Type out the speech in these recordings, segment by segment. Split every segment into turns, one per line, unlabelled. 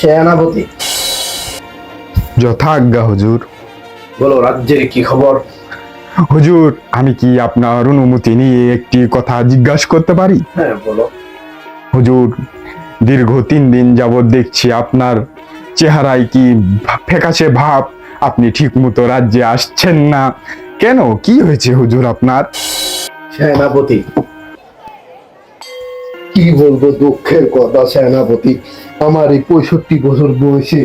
সেনাপতি।
যথাজ্ঞা হুজুর।
বলো রাজ্যের কি খবর?
হুজুর, আমি কি আপনার অনুমতি নিয়ে একটি কথা জিজ্ঞাসা করতে পারি?
হ্যাঁ বলো।
হুজুর, দীর্ঘ 3 দিন যাবৎ দেখছি আপনার চেহারায় কি ফ্যাকাশে ভাব। আপনি ঠিক মতো রাজ্যে আসছেন না কেন? কি হয়েছে হুজুর আপনার?
সেনাপতি, কি বলবো, দুঃখের কথা সেনাপতি। আমার এই 65 বছর বয়সে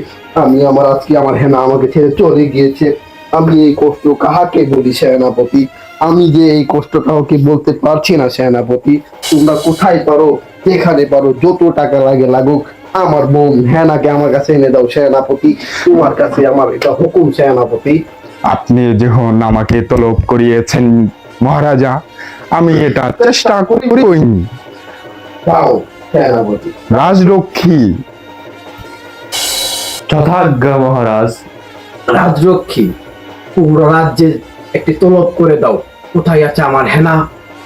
আজকে আমার হেনা আমাকে ছেড়ে চলে গিয়েছে। আমি এই কষ্ট কাহাকে বলি সেনাপতি? আমি যে এই কষ্ট কাউকে বলতে পারছি না সেনাপতি। তোমরা কোথায় পারো, যেখানে পারো, যত টাকা লাগে লাগুক, আমার বোন হেনাকে আমার কাছে এনে দাও সেনাপতি। তোমার কাছে আমার এটা হুকুম সেনাপতি।
আপনি যখন আমাকে তলব করিয়েছেন মহারাজা, আমি এটা চেষ্টা করিনি।
দাও সেনাপতি।
রাজরক্ষী।
যথাজ্ঞা মহারাজ।
রাজরক্ষী, পুরো রাজ্যে একটি তলব করে দাও। কোথায় আছে আমার হেনা?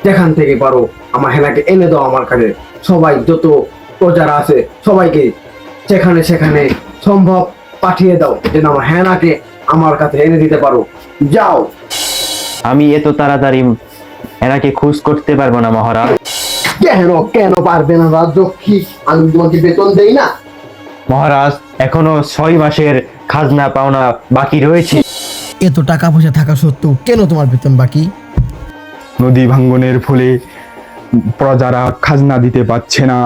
যেখান থেকে পারো আমার হেনাকে এনে দাও আমার কাছে। সবাই, যত প্রজারা আছে সবাইকে সেখানে সেখানে সম্ভব পাঠিয়ে দাও, যেন আমার হেনাকে আমার কাছে এনে দিতে পারো। যাও।
আমি এত তাড়াতাড়ি এনাকে খোঁজ করতে পারবো না মহারাজ।
কেন কেন পারবে না রাজরক্ষী? আমি তোমাকে বেতন দেই না?
মহারাজ, এখনো 6 মাসের খাজনা পাওনা বাকি রয়েছে।
এত টাকা পয়সা থাকা সত্ত্বেও কেন তোমার বেতন বাকি?
নদী ভাঙ্গনের ফলে প্রজারা খাজনা দিতে পারছে না।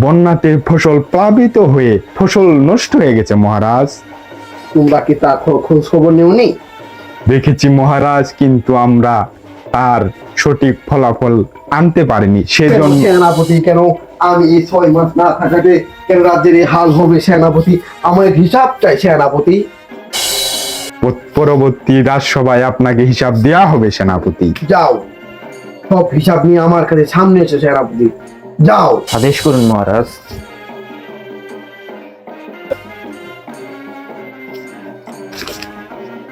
বন্যাতে ফসল প্লাবিত হয়ে ফসল নষ্ট হয়ে গেছে মহারাজ।
তোমরা কি তা খোঁজ খবর নেওনি?
দেখেছি মহারাজ, কিন্তু আমরা তার সঠিক ফলাফল আনতে পারিনি। সেজন্য
সেনাপতি, কেন আমি এই 6 মাস না থাকাতে কেন রাজ্যের এই হাল হবে সেনাপতি? আমার হিসাব চাই সেনাপতি।
পরবর্তী রাজসভায় আপনাকে হিসাব দেয়া হবে সেনাপতি।
যাও, সব হিসাব নিয়ে আমার কাছে সামনে এসে সেনাপতি। যাও।
আদেশ করুন মহারাজ।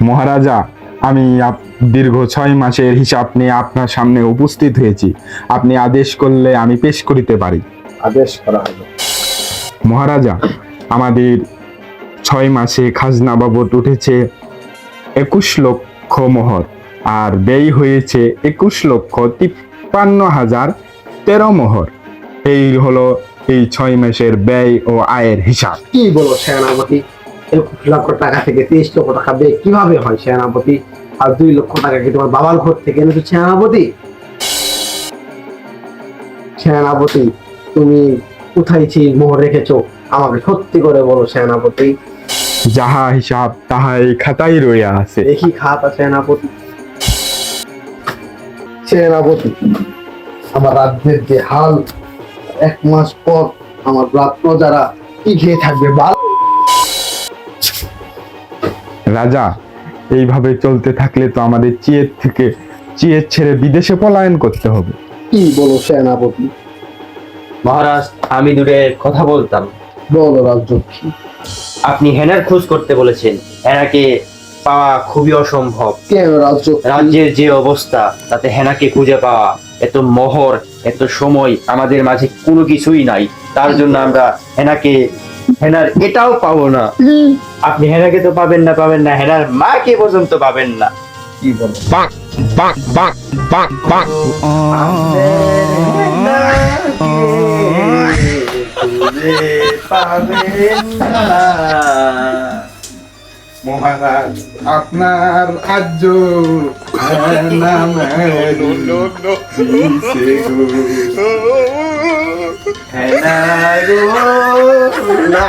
মহারাজা, আমি দীর্ঘ 6 মাসের হিসাব নিয়ে আপনার সামনে উপস্থিত হয়েছি। আপনি আদেশ করলে আমি পেশ করিতে পারি।
আদেশ করা হলো।
মহারাজা, আমাদের 6 মাসে খাজনা বাবদ উঠেছে 21 লক্ষ মোহর, আর ব্যয় হয়েছে 21,53,013 মোহর। এই হলো এই 6 মাসের ব্যয় ও আয়ের হিসাব।
কি বলো সেনাপতি? 21 লক্ষ টাকা থেকে 23 লক্ষ টাকা ব্যয় কিভাবে হয় সেনাপতি? আর 2 লক্ষ টাকা কি তোমার বাবার ঘর থেকে এনেছো সেনাপতি? সেনাপতি, তুমি কোথায় মোহর রেখেছো? আমাকে সত্যি করে বলো সেনাপতি।
যাহা হিসাব তাহা এই খাতায় রইয়া আছে।
দেখি খাতা সেনাপতি। সেনাপতি, আমার রাজ্যের যে হাল, 1 মাস পর আমার প্রজারা কি খেয়ে থাকবে?
রাজা, এইভাবে চলতে থাকলে তো আমাদের চিয়ের ছেড়ে বিদেশে পলায়ন করতে হবে।
কি বলো সেনাপতি?
মহারাজ, আমি দূরে কথা বলতাম।
বলো রাজরক্ষী।
আপনি হেনার খোঁজ করতে বলেছেন। হেনাকে পাওয়া খুবই অসম্ভব।
কেন রাজরক্ষী?
রাজ্যের যে অবস্থা, তাতে হেনাকে খুঁজে পাওয়া, এত মোহর, এত সময় আমাদের মাঝে কোনো কিছুই নাই। তার জন্য আমরা হেনার এটাও পাবো না। আপনি হেনাকে তো পাবেন না, হেনার মাকে পর্যন্ত পাবেন না।
কি বলো?
মহারাজ, আপনার রাজ্য
হেনা গো, না।